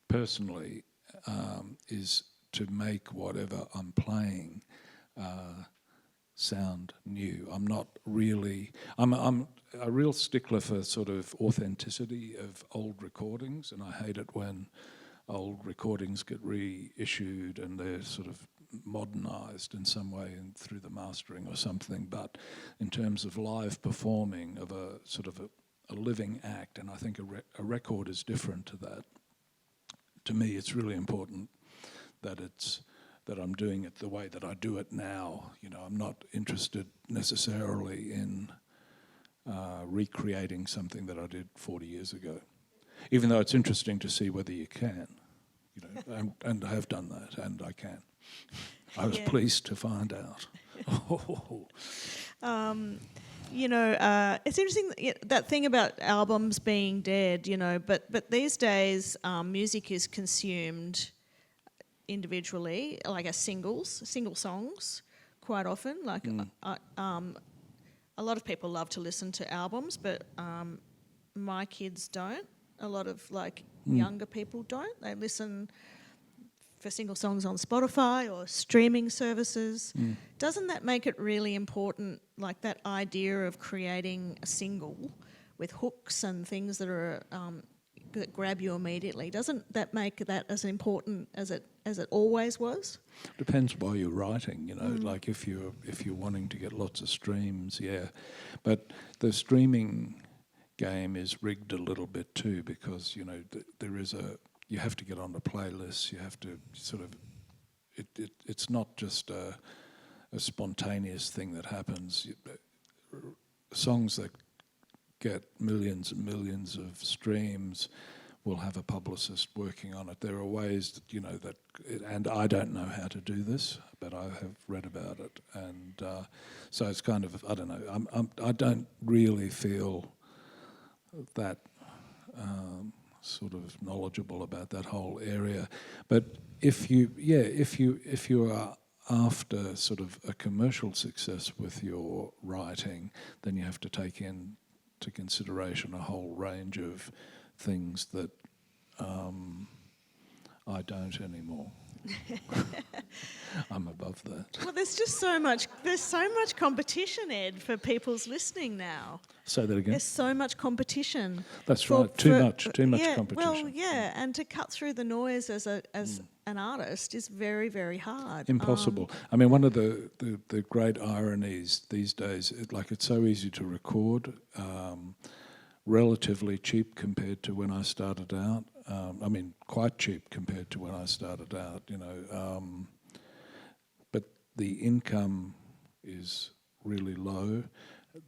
personally is to make whatever I'm playing sound new. I'm not really. I'm a real stickler for sort of authenticity of old recordings, and I hate it when old recordings get reissued and they're sort of modernised in some way and through the mastering or something. But in terms of live performing of a sort of a living act, and I think a record is different to that. To me, it's really important that I'm doing it the way that I do it now. You know, I'm not interested necessarily in recreating something that I did 40 years ago, even though it's interesting to see whether you can. You know, and I have done that, and I can. I was pleased to find out. You know, it's interesting that thing about albums being dead. You know, but these days, music is consumed individually, like as single songs, quite often. Like a lot of people love to listen to albums, but my kids don't. A lot of younger people don't. They listen for single songs on Spotify or streaming services. Doesn't that make it really important, like that idea of creating a single with hooks and things that are that grab you immediately? Doesn't that make that as important as it always was? Depends why you're writing, you know. Like if you're wanting to get lots of streams, yeah. But the streaming game is rigged a little bit too, because you know there is you have to get on the playlists. You have to sort of it's not just a spontaneous thing that happens. Songs that get millions and millions of streams will have a publicist working on it. There are ways that, you know, and I don't know how to do this, but I have read about it, and so it's kind of, I don't know. I don't really feel that sort of knowledgeable about that whole area, but if you are after sort of a commercial success with your writing, then you have to take into consideration a whole range of things that I don't anymore. I'm above that. Well, there's so much competition, Ed, for people's listening now. Say that again. There's so much competition. That's right. Too much competition. Well, yeah, and to cut through the noise as an artist is very, very hard. Impossible. I mean, one of the great ironies these days, it's so easy to record, relatively cheap compared to when I started out. I mean, quite cheap compared to when I started out, you know. But the income is really low.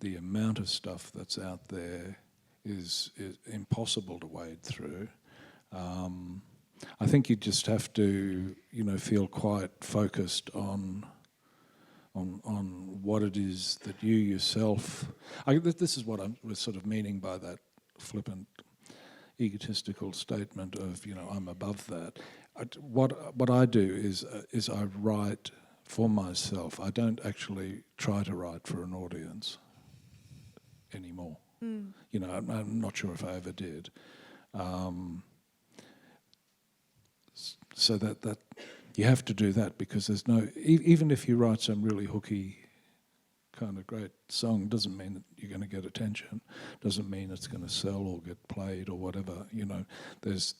The amount of stuff that's out there is impossible to wade through. I think you just have to, you know, feel quite focused on what it is that you yourself. This is what I was sort of meaning by that flippant, egotistical statement of, you know, I'm above that. What I do is I write for myself. I don't actually try to write for an audience anymore. You know, I'm not sure if I ever did. so that you have to do that, because there's no, even if you write some really hooky kind of great song, doesn't mean that you're going to get attention, doesn't mean it's going to sell or get played or whatever. There's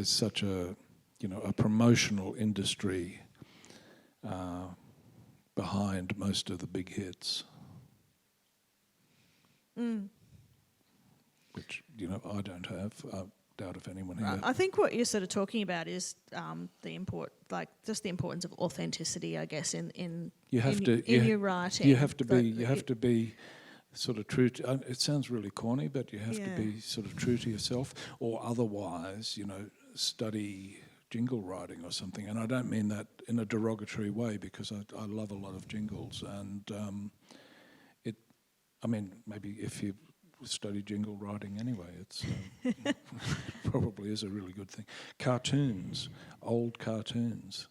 such a a promotional industry behind most of the big hits, which I don't have. I doubt if anyone here. I think what you're sort of talking about is the importance of authenticity, I guess, in your writing. You have to be sort of true to, it sounds really corny, but you have to be sort of true to yourself, or otherwise, study jingle writing or something. And I don't mean that in a derogatory way, because I love a lot of jingles, and maybe if you study jingle writing anyway, it's probably is a really good thing. Cartoons, old cartoons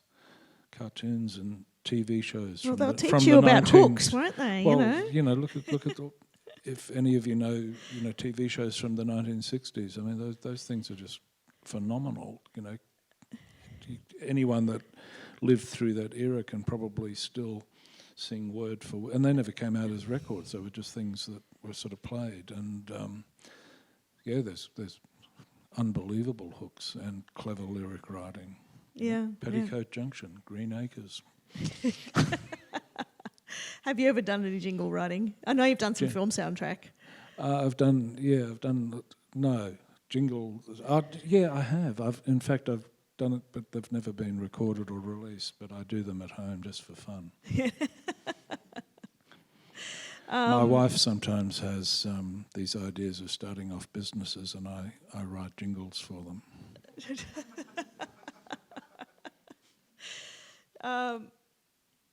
and TV shows. Well, they'll teach from you the about 19s. hooks, won't they? Well, look at if any of you know TV shows from the 1960s. I mean, those things are just phenomenal. Anyone that lived through that era can probably still sing word for word, and they never came out as records. They were just things that were sort of played, and there's unbelievable hooks and clever lyric writing. Yeah. Petticoat Junction, Green Acres. Have you ever done any jingle writing? I know you've done some film soundtrack. I've done jingle. I have. I've done it, but they've never been recorded or released. But I do them at home just for fun. My wife sometimes has these ideas of starting off businesses, and I write jingles for them.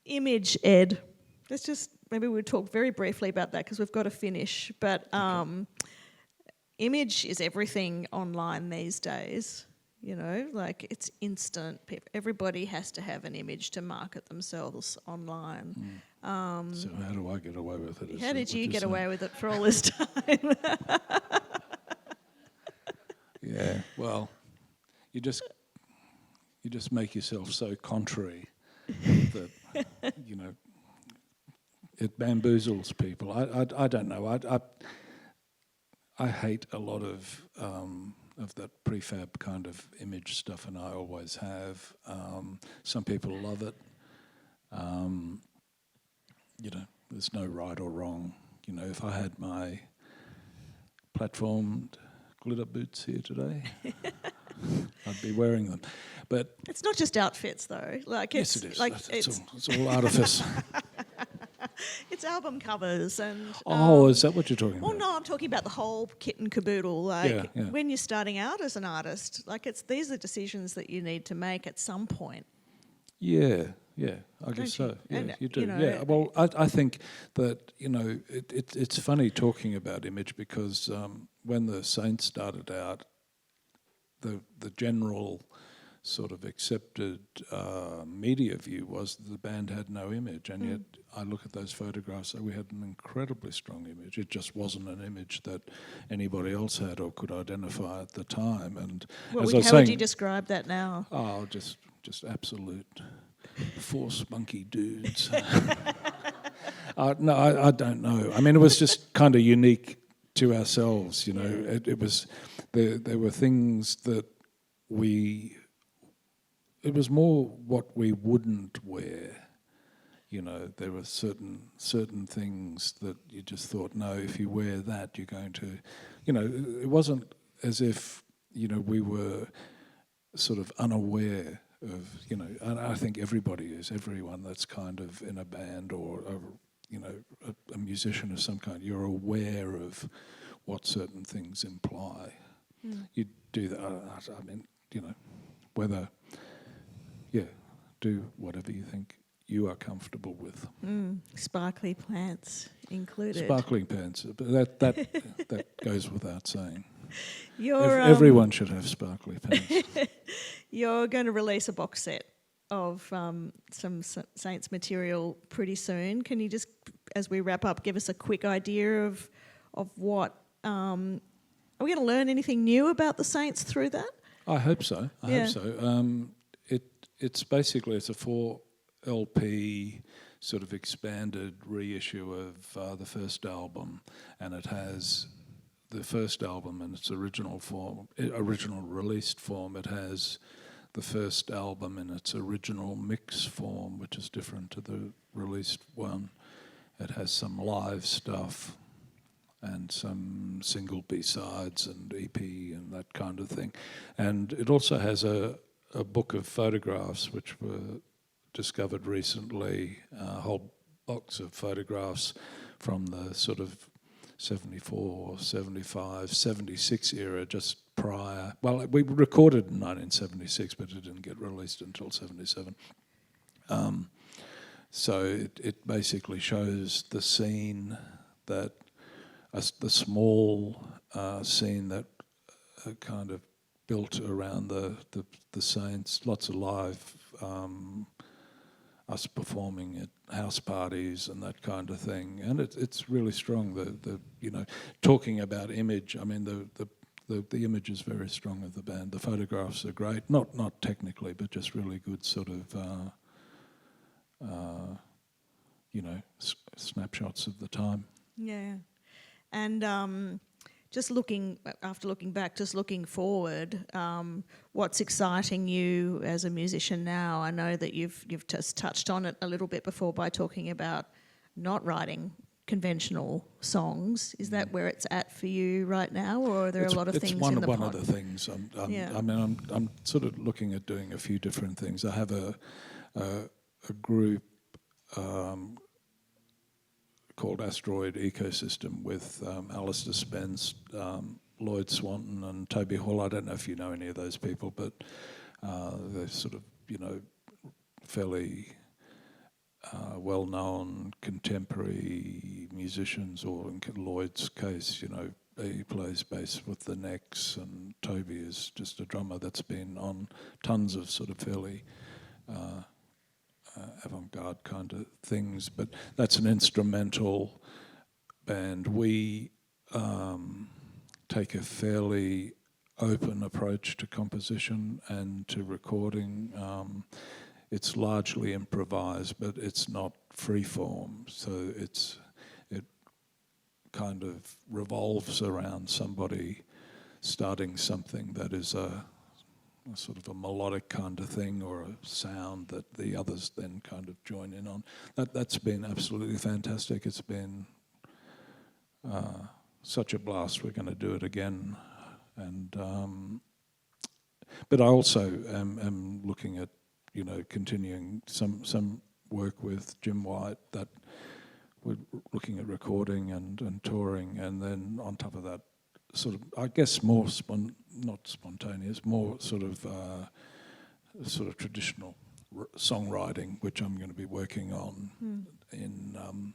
Image, Ed. Maybe we'll talk very briefly about that, because we've got to finish. But image is everything online these days. It's instant. Everybody has to have an image to market themselves online. So how do I get away with it? How did you get away with it for all this time? Yeah, well, you just make yourself so contrary that it bamboozles people. I don't know. I hate a lot of that prefab kind of image stuff, and I always have. Some people love it. There's no right or wrong. If I had my platformed glitter boots here today, I'd be wearing them. But it's not just outfits, though. yes, it is. It's all artifice. It's album covers and... is that what you're talking about? Well, no, I'm talking about the whole kit and caboodle. When you're starting out as an artist, these are decisions that you need to make at some point. Yeah, I guess so. Yeah, And, you do. Well, I think that, it's funny talking about image, because when the Saints started out, the general sort of accepted media view was that the band had no image, and yet I look at those photographs and we had an incredibly strong image. It just wasn't an image that anybody else had or could identify at the time. And how would you describe that now? Oh, just absolute four spunky dudes. No, I don't know. I mean, it was just kind of unique to ourselves, It was there were things that it was more what we wouldn't wear. There were certain things that you just thought, no, if you wear that, you're going to, it wasn't as if, we were sort of unaware of, and I think everyone that's kind of in a band or, a musician of some kind, you're aware of what certain things imply. You do that, I mean, whether, do whatever you think you are comfortable with. Sparkly pants included. Sparkling pants, but that goes without saying. Everyone should have sparkly pants. You're going to release a box set of some Saints material pretty soon. Can you just, as we wrap up, give us a quick idea of what... are we going to learn anything new about the Saints through that? I hope so. I Yeah. hope so. It's basically it's a 4 LP sort of expanded reissue of the first album, and it has the first album in its original form, original released form. It has the first album in its original mix form, which is different to the released one. It has some live stuff and some single B-sides and EP and that kind of thing. And it also has a book of photographs which were discovered recently, a whole box of photographs from the sort of 74, 75, 76 era, just prior. Well, we recorded in 1976, but it didn't get released until 77. So it basically shows the scene that, the small scene that kind of built around the Saints, lots of live, us performing at house parties and that kind of thing, and it's really strong. The talking about image. I mean the image is very strong of the band. The photographs are great, not technically, but just really good sort of snapshots of the time. Yeah. And just looking forward, what's exciting you as a musician now? I know that you've just touched on it a little bit before by talking about not writing conventional songs. Is that where it's at for you right now, or are there a lot of things in the pot? It's one of the things. I'm sort of looking at doing a few different things. I have a group called Asteroid Ecosystem with Alistair Spence, Lloyd Swanton and Toby Hall. I don't know if you know any of those people, but they're sort of, fairly well-known contemporary musicians, or in Lloyd's case, he plays bass with the Necks, and Toby is just a drummer that's been on tons of sort of fairly avant-garde kind of things, but that's an instrumental band. We take a fairly open approach to composition and to recording. It's largely improvised, but it's not free-form, so it kind of revolves around somebody starting something that is a sort of a melodic kind of thing, or a sound that the others then kind of join in on. That's been absolutely fantastic. It's been such a blast. We're going to do it again, and but I also am looking at continuing some work with Jim White, that we're looking at recording and touring, and then on top of that, sort of, I guess, more not spontaneous, more sort of traditional songwriting, which I'm going to be working on in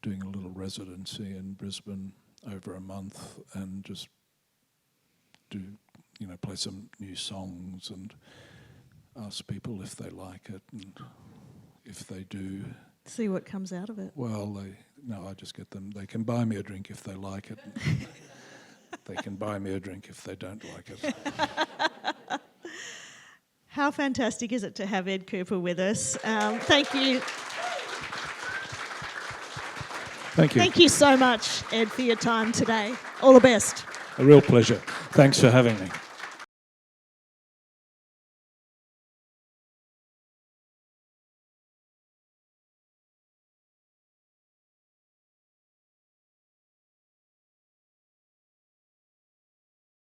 doing a little residency in Brisbane over a month, and just do play some new songs and ask people if they like it, and if they do, see what comes out of it. Well, I just get them. They can buy me a drink if they like it. They can buy me a drink if they don't like it. How fantastic is it to have Ed Kuepper with us? Thank you. Thank you. Thank you so much, Ed, for your time today. All the best. A real pleasure. Thanks for having me.